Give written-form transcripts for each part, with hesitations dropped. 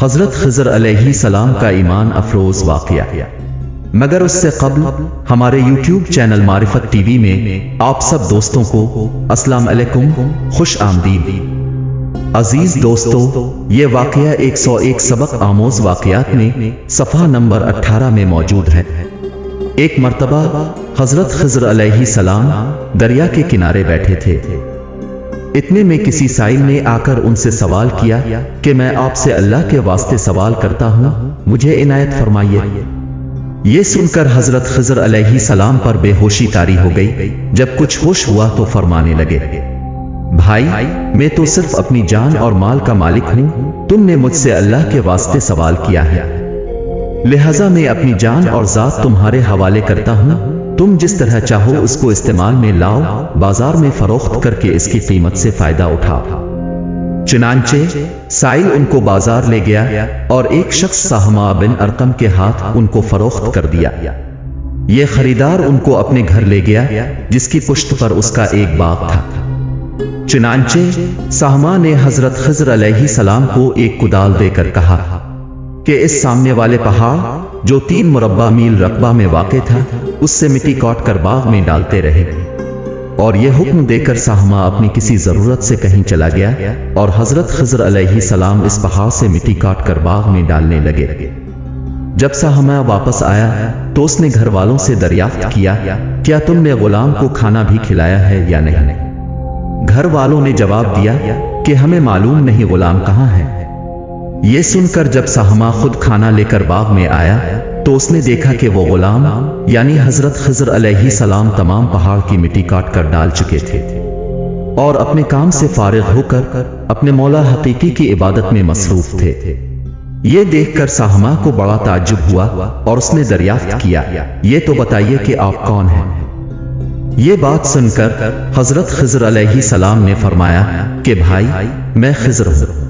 حضرت خضر علیہ السلام کا ایمان افروز واقعہ۔ مگر اس سے قبل ہمارے یوٹیوب چینل معرفت ٹی وی میں آپ سب دوستوں کو السلام علیکم، خوش آمدید۔ عزیز دوستو، یہ واقعہ 101 سبق آموز واقعات میں صفحہ نمبر 18 میں موجود ہے۔ ایک مرتبہ حضرت خضر علیہ السلام دریا کے کنارے بیٹھے تھے۔ اتنے میں کسی سائل نے آ کر ان سے سوال کیا کہ میں آپ سے اللہ کے واسطے سوال کرتا ہوں، مجھے عنایت فرمائیے۔ یہ سن کر حضرت خضر علیہ السلام پر بے ہوشی طاری ہو گئی۔ جب کچھ ہوش ہوا تو فرمانے لگے، بھائی میں تو صرف اپنی جان اور مال کا مالک ہوں، تم نے مجھ سے اللہ کے واسطے سوال کیا ہے، لہذا میں اپنی جان اور ذات تمہارے حوالے کرتا ہوں، تم جس طرح چاہو اس کو استعمال میں لاؤ، بازار میں فروخت کر کے اس کی قیمت سے فائدہ اٹھاؤ۔ چنانچہ سائل ان کو بازار لے گیا اور ایک شخص سہمہ بن ارقم کے ہاتھ ان کو فروخت کر دیا۔ یہ خریدار ان کو اپنے گھر لے گیا جس کی پشت پر اس کا ایک باغ تھا۔ چنانچہ سہمہ نے حضرت خضر علیہ السلام کو ایک کدال دے کر کہا کہ اس سامنے والے پہاڑ جو 3 مربع میل رقبہ میں واقع تھا، اس سے مٹی کاٹ کر باغ میں ڈالتے رہے۔ اور یہ حکم دے کر سہمہ اپنی کسی ضرورت سے کہیں چلا گیا اور حضرت خضر علیہ السلام اس پہاڑ سے مٹی کاٹ کر باغ میں ڈالنے لگے۔ جب سہمہ واپس آیا تو اس نے گھر والوں سے دریافت کیا، کیا تم نے غلام کو کھانا بھی کھلایا ہے یا نہیں؟ گھر والوں نے جواب دیا کہ ہمیں معلوم نہیں غلام کہاں ہے۔ یہ سن کر جب سہمہ خود کھانا لے کر باغ میں آیا تو اس نے دیکھا کہ وہ غلام یعنی حضرت خضر علیہ السلام تمام پہاڑ کی مٹی کاٹ کر ڈال چکے تھے اور اپنے کام سے فارغ ہو کر اپنے مولا حقیقی کی عبادت میں مصروف تھے۔ یہ دیکھ کر سہمہ کو بڑا تعجب ہوا اور اس نے دریافت کیا، یہ تو بتائیے کہ آپ کون ہیں؟ یہ بات سن کر حضرت خضر علیہ السلام نے فرمایا کہ بھائی میں خضر ہوں۔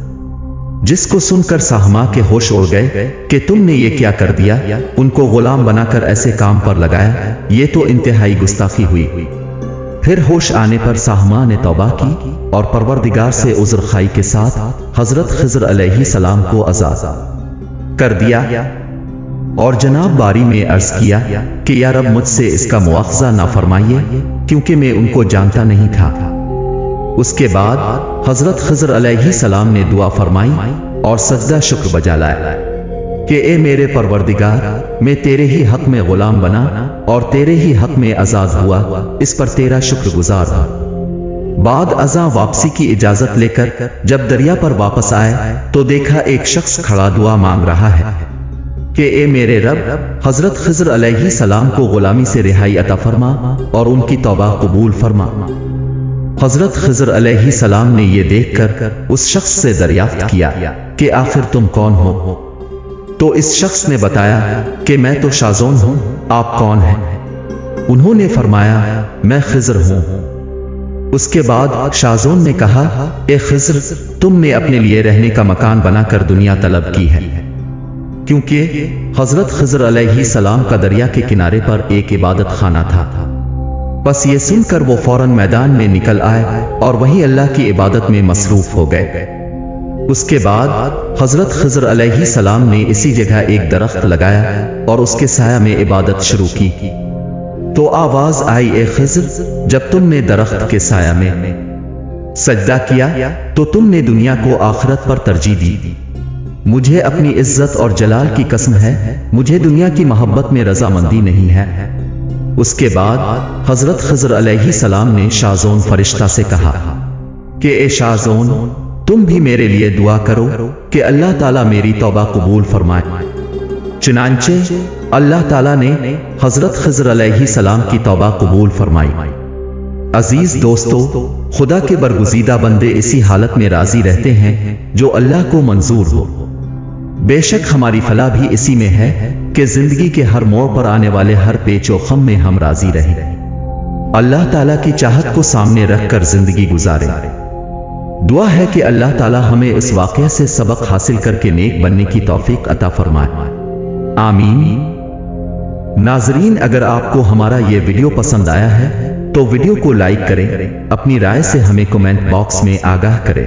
جس کو سن کر سہمہ کے ہوش اڑ گئے کہ تم نے یہ کیا کر دیا، ان کو غلام بنا کر ایسے کام پر لگایا، یہ تو انتہائی گستاخی ہوئی۔ پھر ہوش آنے پر سہمہ نے توبہ کی اور پروردگار سے عذر خواہی کے ساتھ حضرت خضر علیہ السلام کو آزاد کر دیا اور جناب باری میں عرض کیا کہ یا رب مجھ سے اس کا مواخذہ نہ فرمائیے، کیونکہ میں ان کو جانتا نہیں تھا۔ اس کے بعد حضرت خضر علیہ السلام نے دعا فرمائی اور سجدہ شکر بجا لایا کہ اے میرے پروردگار، میں تیرے ہی حق میں غلام بنا اور تیرے ہی حق میں آزاد ہوا، اس پر تیرا شکر گزار ہوں۔ بعد ازاں واپسی کی اجازت لے کر جب دریا پر واپس آئے تو دیکھا ایک شخص کھڑا دعا مانگ رہا ہے کہ اے میرے رب، حضرت خضر علیہ السلام کو غلامی سے رہائی عطا فرما اور ان کی توبہ قبول فرما۔ حضرت خضر علیہ السلام نے یہ دیکھ کر اس شخص سے دریافت کیا کہ آخر تم کون ہو؟ تو اس شخص نے بتایا کہ میں تو شازون ہوں، آپ کون ہیں؟ انہوں نے فرمایا میں خضر ہوں۔ اس کے بعد شازون نے کہا، اے خضر، تم نے اپنے لیے رہنے کا مکان بنا کر دنیا طلب کی ہے، کیونکہ حضرت خضر علیہ السلام کا دریا کے کنارے پر ایک عبادت خانہ تھا۔ بس یہ سن کر وہ فوراً میدان میں نکل آئے اور وہیں اللہ کی عبادت میں مصروف ہو گئے۔ اس کے بعد حضرت خضر علیہ السلام نے اسی جگہ ایک درخت لگایا اور اس کے سایہ میں عبادت شروع کی۔ تو آواز آئی، اے خضر، جب تم نے درخت کے سایہ میں سجدہ کیا تو تم نے دنیا کو آخرت پر ترجیح دی۔ مجھے اپنی عزت اور جلال کی قسم ہے، مجھے دنیا کی محبت میں رضامندی نہیں ہے۔ اس کے بعد حضرت خضر علیہ السلام نے شازون فرشتہ سے کہا کہ اے شازون، تم بھی میرے لیے دعا کرو کہ اللہ تعالیٰ میری توبہ قبول فرمائے۔ چنانچہ اللہ تعالیٰ نے حضرت خضر علیہ السلام کی توبہ قبول فرمائی۔ عزیز دوستو، خدا کے برگزیدہ بندے اسی حالت میں راضی رہتے ہیں جو اللہ کو منظور ہو۔ بے شک ہماری فلاح بھی اسی میں ہے کہ زندگی کے ہر موڑ پر آنے والے ہر پیچ و خم میں ہم راضی رہیں، اللہ تعالیٰ کی چاہت کو سامنے رکھ کر زندگی گزاریں۔ دعا ہے کہ اللہ تعالیٰ ہمیں اس واقعہ سے سبق حاصل کر کے نیک بننے کی توفیق عطا فرمائے، آمین۔ ناظرین، اگر آپ کو ہمارا یہ ویڈیو پسند آیا ہے تو ویڈیو کو لائک کریں، اپنی رائے سے ہمیں کمنٹ باکس میں آگاہ کریں۔